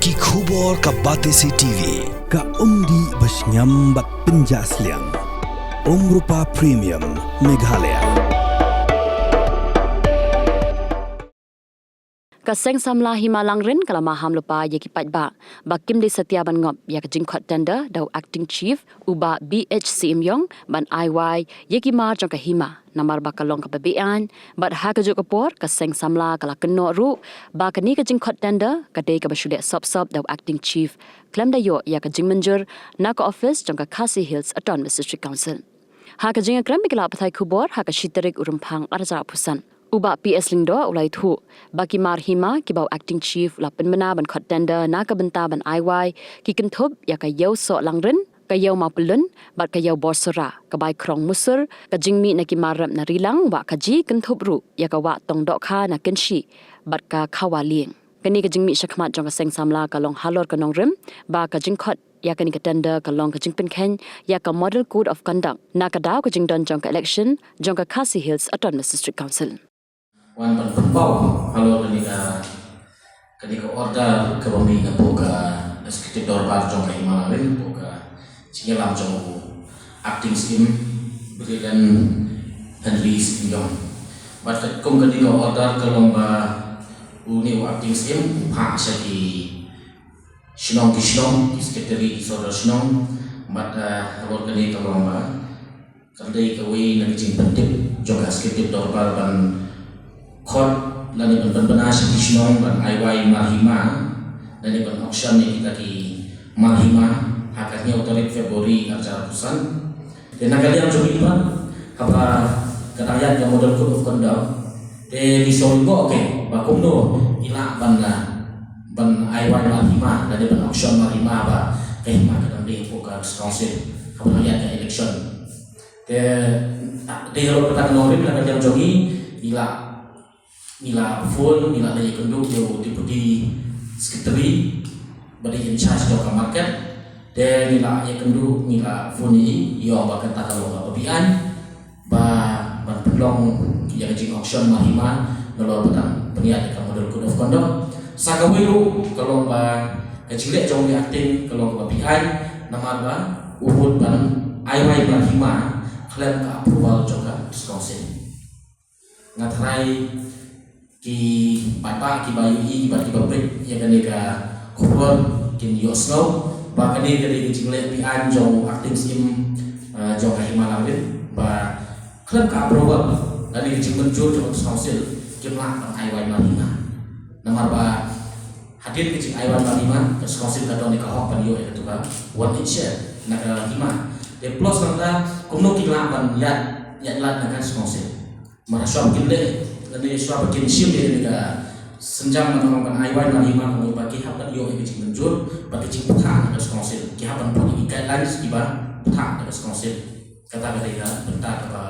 Ki khubor ka Batesi TV. Ka umdi basnyam bat penjaslian. Rupa Premium Meghalaya. Kaseng samla himalang rin kalama ham lupa ye kipat ba bakim di setiaban ngop ya kajing khot tender dau acting chief uba BHC Imyong ban IY ye kimar jong ka hima namar bakalong ka babian bat ha ka jokapor kaseng samla kala keno ru ba kani kajing khot tender kadai ka basude sop dau acting chief klem da yo ya kajing menjur na ka office jong ka Khasi Hills Autonomous District Council ha kajing akram mikla pathai khubor ha ka shiterik urumphang arja phusan Uba PS Lingdo ulai thu baki mar hima ki bau acting chief la penmena ban khot tender na ka benta ban IY ki kenthop ya ka yau so langren ka yau ma pulun bat ka yau borsora ka bai krong musur ka jingmi na ki marap na rilang wa ka ji kenthop ru ya ka wa tong dok kha na kenshi bat ka khawaling kani ka jingmi shakhmat jong ka seng samla ka long halor ka nong rem ba ka jing khot ya kani ka tender ka long ka jing pen khen ya ka model code of conduct na ka daw ka jing don jong ka election jong ka Khasi Hills Autonomous District Council wan penpau kalau ketika order ke bumi na boga eksekutif dorbar jong ka himalawin boga singelam jong acting scheme berilan Henry Sinjong bat kum ketika order ke lomba uni acting scheme ha saki sinong ki sekretari saudara sinong bat awal ketika lomba kandai kawi na jing penting jong eksekutif dorbar ban khot lani benar-benar sedisnong ban IY Mahima lani ban auction ni kita di Mahima hakatnya otorit Februari acara pusan dan kalian coba apa kerajaan yang model code of conduct di Solibo oke bakum no ila ban IY Mahima lani ban auction Mahima apa Mahima kadang di poka council kerajaan yang election di kalau petang norim kalian jogi nila full nila dari kenduk yo deputy secretary bari in charge do ka market de nila ya kenduk nila full ni yo ba kata kalau babian ba ban pelong ya jing auction Mahima nalo petang peniat ka model code of conduct sagawiru kalau ba kecilek jong di acting kalau babian nama ba uhud ban IY Mahima klaim ka approval juga discussion ngatrai ki papa ki bayu i ba ki babrik ya kan ka khobor kin yosno ba kan ni kali ki jingle pi an jong acting scheme jong ka himalawin ba klub ka approval dari ki jingle jor jong council kimla ka IY Mahima nomor ba hadir ki jing IY Mahima ke council ka don ka hok pan yo itu ka one share na ka hima de plus nanda kumno ki la ban ya lat na kan council maraswa kinle lani suap kinsim dia dekat senjam menolongkan IY Mahima kami bagi hapan yo yang menjur bagi cing petang ada konsil kihapan pun ikan lain sekibar petang ada konsil kata mereka bentar kata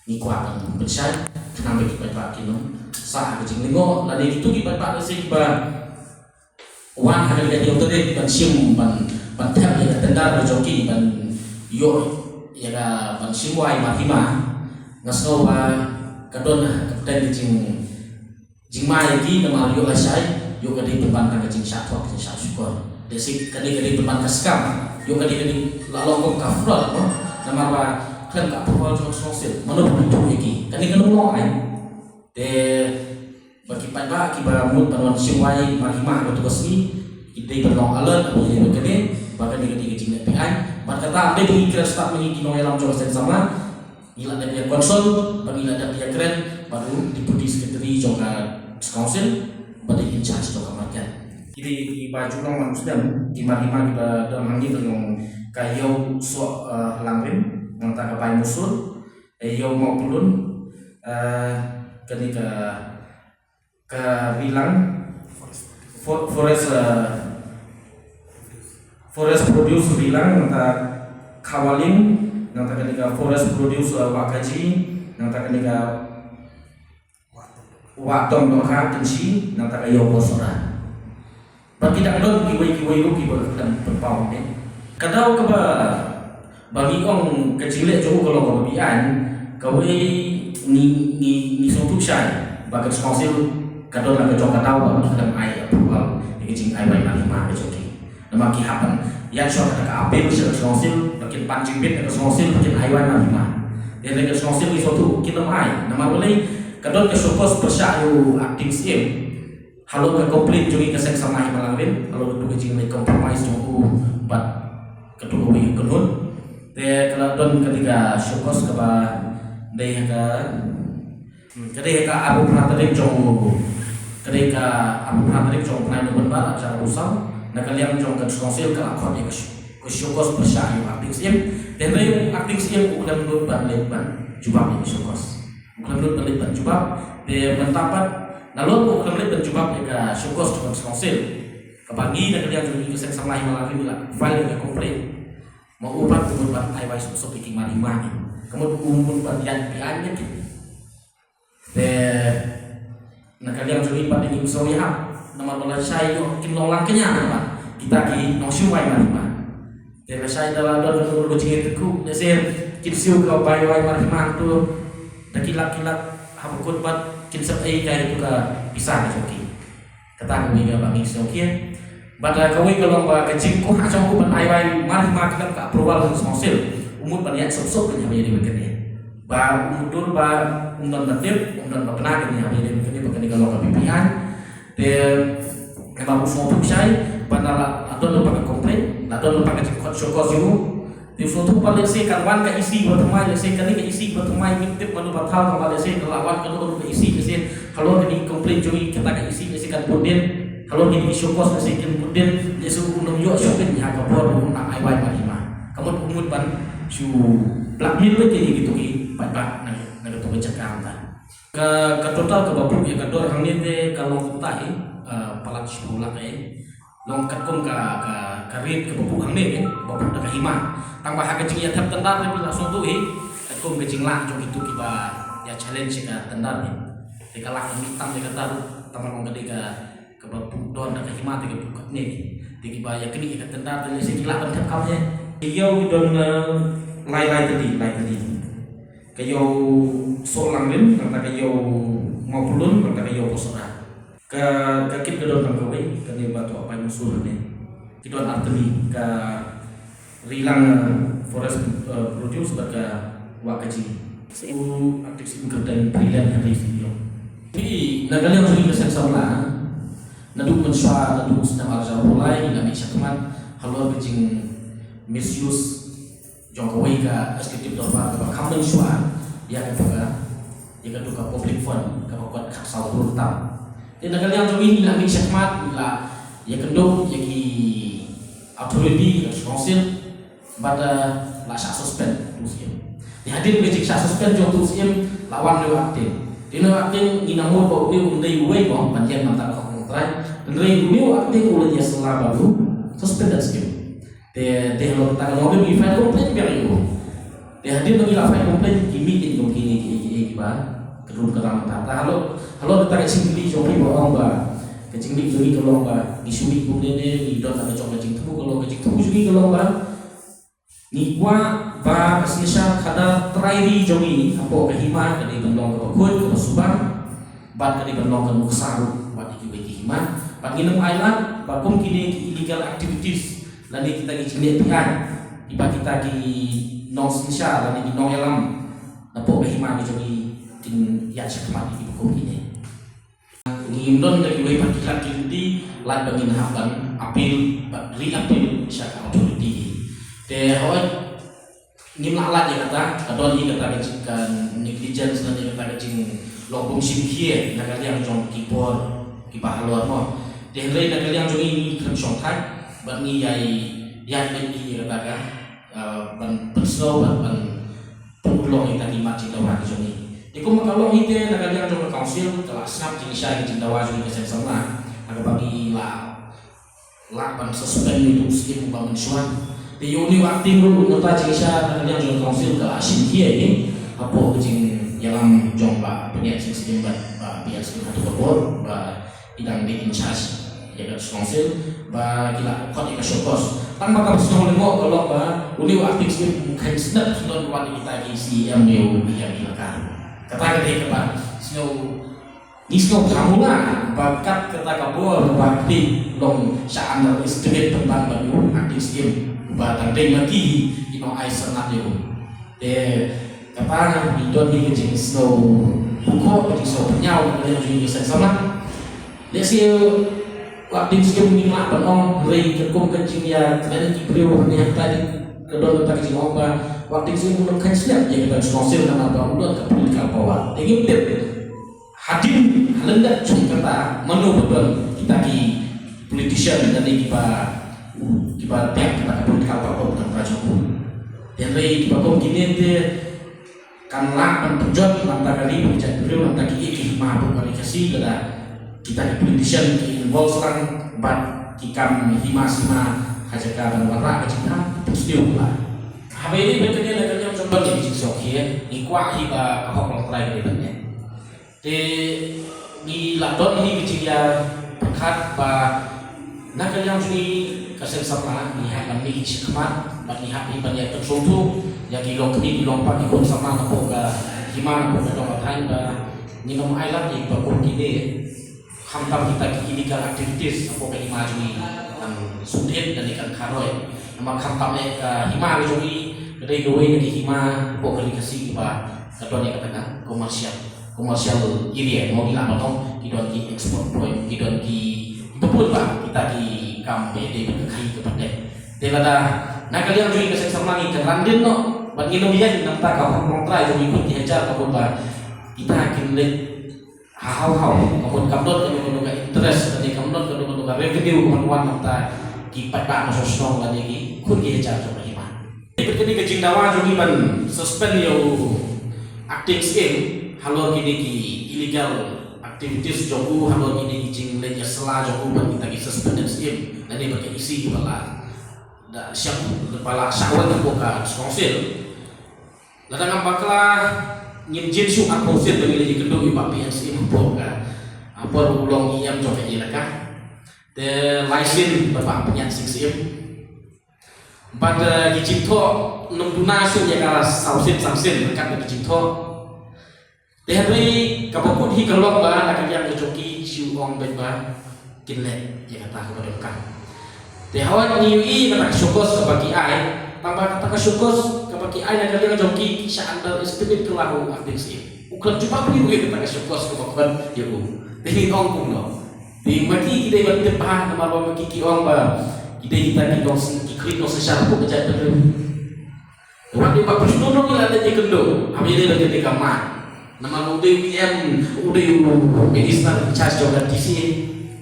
nikuatan besar kenapa kita pakai no sah kecing lingo lani itu kita pakai sekibar wan ada dia tadi ban sim ban tap ya tendar berjoki ban yo ya ban sim IY Mahima ngasno ba kadon kapten di jing mai ki nama yo asai yo kadi beban ka jing satu ka jing syukur desik kadi beban ka skam yo kadi lalong ka front no nama ba kan ka approval jong sosial mano itu iki kadi kan mo ai de bagi pada ki ba mut panon siwai Mahima ka tugas ni ide belong alert ko ye kadi bahkan di jing PI berkata ade di kira start mengi no yalam jong sama ila dan dia konsol, bagi dan dia keren, baru deputy secretary jongka council, baru in charge jongka market. Jadi di baju orang manusia di Mahima kita dalam hangi dengan kayu suak langrin, ngantar ke pai musul, yo mau pulun, ketika ke bilang forest produce bilang ngantar kawaling nang ketika forest produce wakaji nang ketika watong doha kensi nang yo bosora bagi tak don kiwai lu kiwai dan berpau ni kadau ke bagi ong kecilek jauh kalau kebian kawai ni suatu syai bagi konsil kadon la kejong katawa kadang ai approval jing ai bai malima kejoki nama ki hapan ya so ka apel se konsil bakin pancing bit ke konsil bakin ai bai malima dia le konsil ki sotu kita mai nama boleh kadon ke sopos persayu acting sim halo ke komplain jogi ke sek sama malangrin halo tu jing le compromise jong bat ketua wi kenun te kadon ketika sopos ke ba dei ka abu pratrik jong ketika abu pratrik jong plan no ba acara usang na kalian jong ke konsil ke akon ke syukos persayu acting sim dan re acting sim ulam lut ban leban jubab ni syukos ulam lut ban leban jubab de mentapat lalu ulam lut ban jubab ke syukos jong konsil ke pagi na kalian jong ke sek sama himalaki bila file ke komplain mau ubat ubat ai wai so piking malima ni kemudian umur bagian pian ni de na kalian jong ipat ni soya nama bola saya kin lolang kenya nama kita ki no shuai malima de saya dalam dor kucing itu de ser kin siu ka bai wai malima tu da kilak habukut bat kin sepai kai tu ka pisah ka joki kata kami ga bangi sokia bada kawai kalau ba kecing ko ha jong ban ai wai malima ka ka approval konsil umur ban ya sok nya jadi begini ba umur ba umdan batip umdan batna ni ha jadi begini begini kalau ka pipian de memang semua pusai pada adon lupa ke komplain adon lupa ke syokos itu di foto paling sih kawan ke isi bertemai lesai kali ke isi bertemai mintip malu batal kembali lesai lawan kalau ke isi lesai kalau ke komplain jogi kita ke isi lesai kan puden kalau ke syokos lesai kan puden lesai unum yo syokin ya ke bor nak ai wai malima kamu umut ban su blackmail lagi gitu ki baik na tu cakap ke total ke babu ya ke dor hang ni de kalau kutahi palat sekolah long katkom ka karit ke babu hang ni babu dah hima tambah hak kecing ya tap tendar ni langsung tu katkom kecing lah jom itu kita ya challenge ka tendar ni dikalah hitam de kata taman long ketika ke babu don dah hima de buka ni dikiba ya kini ka tendar ni sekila kan kau nya yo don lai tadi kayo solang rin kata kayo ngopulun kata kayo posora ke kit kedon kang kowe kani batu apa musuh ni kidon artemi ka rilang forest produce baga wakaji u aktif sim dan brilliant hari video ini nagali yang sudah kesan sama nadu menswa nadu sedang arja mulai nami syakman halo kecing misuse jongkoi ka eksekutif dorba ka kamen shua ya ka duka public fund ka kuat khasal turtam dia nagal yang jogi la mi syakmat la ya kendung ya ki authority ka council bada la sya suspend tusim dihadir ke sya suspend jong tusim lawan le waktu dino waktu inamur ko ni undai uai ko panjen mantar ko kontrai dan rei ni waktu ulah dia selama baru suspend dan skim de lo ta lo bi file komplain biar yo de hadir lagi la file komplain kimi tin dong kini ki ba kedun kedang ta halo ta kecing di joki bohong ba kecing di joki kalau ba di sumi kemudian ni dot ada jong kecing tu kalau kecing tu joki kalau ba ni kwa ba asnisha kada trairi jogi apo ke hima ke di bendong ke kut ke subang ba ke di bendong ke muksaru ba di hima ba nginum island ba kum kini illegal activities lani kita ki cilik pian iba kita ki nong sinsha lani di nong elam napo behima ki jogi tin ya syakmat di buku kini ngindon dari wei pakila kindi lan bangin haban apil apil syak authority de hoy ngimla lat ya kata kadon hi kata kecikan negligence dan kata kecing lobong simkie nagal yang jong kibor kibahalor mo de rei nagal yang jong ini kan songkai bani yai bani kataga ban persau ban pulong kita di macam dawa joni iku makalong ite nagal yang jong council telah snap jing syai jing dawa joni kesen sama aga bagi la ban suspend itu skim bangun suan di uni waktu lu nota jing syai nagal yang jong council telah asin kia ini apo jing yang jong ba punya skim ban biar skim satu kebor ba idang di in charge ya konsil ba gila kot ika syokos tanpa kamu sudah lengok kalau ba uli waktu sih mungkin sedap sudah buat kita isi MU yang dilakukan kata kita ba snow Nisno pamula bakat kata kabur bakti long saan istri tentang bayu artis batang deng lagi ino aisan nadio kata bidon ni kecing snow buko kecing snow penyau dari yang juga sama desi waktu skim minyak penong rei kekum kecing ya kalian kibriu yang tadi kedua kata kecing apa waktu skim belum kecil ya kita snosil nama apa udah kepolisian bawah ini hadir lendak cung kata menu betul kita di politician dan kita pihak kita kepolisian bawah dan prajurit dan rei kita pun kini dia kanlah penjot nanti kali berjat beliau nanti iki mampu komunikasi kita di politician di involve orang bat kikam himasima hajaka dan warna kecina setiap lah apa ini betulnya lekarnya coba jadi sokien ikwa hiba kahok terakhir ini di ladon ini kecil ya berkat bah nak yang sini kasih sama lihat kami hikmat lihat ini banyak tersuatu yang di lompat ikut sama aku ke gimana aku ke lompat hanya minum air lagi bakul gini hantam kita kini ke aktivitas aku ke hima jui sudet dan ikan karoy nama hantamnya ke hima jui dari dua ini hima aku ke dikasih kita kedua yang katakan komersial area mau bilang dong kita di ekspor point kita di itu pun pak kita di kampe di berkai kepada daripada nak kalian juga kasih sama lagi ke London no bagi nobian nampak kau kontrak itu ikut diajar kau bah kita akan lihat hal-hal kau kamdot kau interest dan kamdot kau revenue kemampuan nampak kipat pak masuk strong lagi ikut diajar coba iman berkini kecing dawa juga ban suspend yo acting scheme halor kini ki illegal activities joku halor kini kecing leja sela joku ban kita ki suspended scheme dan ini berkini isi kepala dah siap kepala syawal buka konsil ladang bakla ngimjin su konsil bagi leji kedua iba PNC buka apa ulong iam coba ilaka the license bapak penyak sing pada gijito nungduna su ya kala sausin dekat gijito dari kapokut hi kelok ba nak yang joki siu ong beba kinle ya kata kepada kan tehawat niwi nak syukos bagi ai tambah kata syukos bagi ai nak dia joki sa underestimate kelahu aktif ukran cuma beli kita syukos kebakan ya ini ong pun no di mati kita berarti paham nama bawa kiki ong ba kita kikrit no sesyar pun kejap terus waktu pak persenono kita ada di kendo ambil lagi di kamar nama udah minister charge jogan DC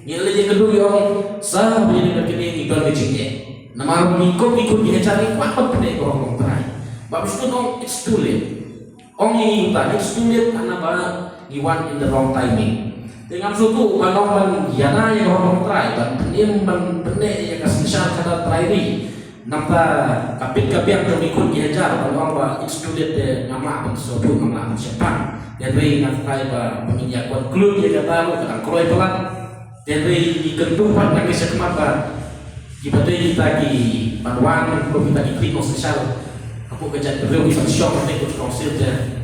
nilai yang kedua yang sah menjadi begini idol kecilnya nama ikut dia cari apa pendek orang terakhir bagus tu dong it's too late ini tak it's too late karena banyak you want in the wrong timing dengan suatu manong giana yang orang terakhir dan pendek yang kasih syarat kata terakhir nampak kapit yang ikut dia cari bahwa it's too late nama sesuatu nama siapa dari nafkai peminjaman klub dia kata kadang kroy pelan dari di ketupat nang bisa kemata kita di manuan klub kita di klik sosial aku kerja beliau bisa shock nanti ikut konsil dia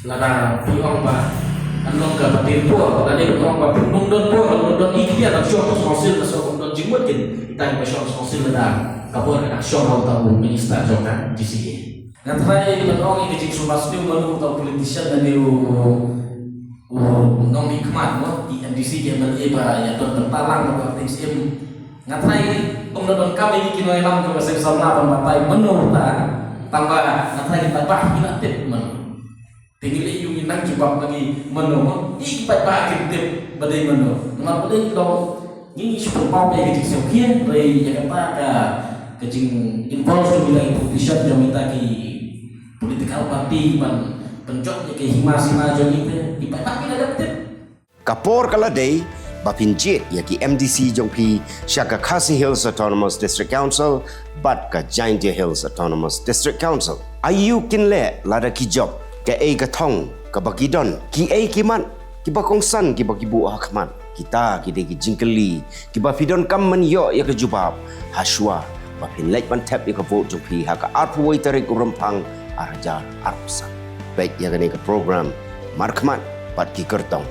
lara piong ba anong ka patir po tadi piong ba pundon po pundon iki dia tak shock konsil tak shock pundon jimut kin kita yang shock konsil dah kapor nak shock tahu minister jokan di sini Nanti kita orang ini jika sumas ni malu atau politician dan dia nong hikmat no di NDC yang berlibat yang tertalang atau aktif nanti pengalaman kami kini elam ke bahasa sana pematai menurut tambah nanti kita bah kita tip menu tinggal iu minang jebak lagi menu ikat bah kita badai menu nama badai kalau ini super mau ya kecil sekian dari Jakarta ke kecing involve tu bilang politician yang minta ki political party pencok ke himasima jadi itu ipak kita dapat kapor kala day bapinjit yaki MDC jongpi Shaka Khasi Hills Autonomous District Council bat ka Giant Hills Autonomous District Council ayu kinle lada ki job ke ka thong ka bagidon ki kiman ki bakongsan ki bagibu hakman kita ki jingkeli ki bafidon kam men yo ya ke jubab haswa bapin lek ban tap ya ka vote jongpi ha ka arpuai tarik rempang Arjar Arpsan. Baik yang ini ke program Markman Pat Ki Kertong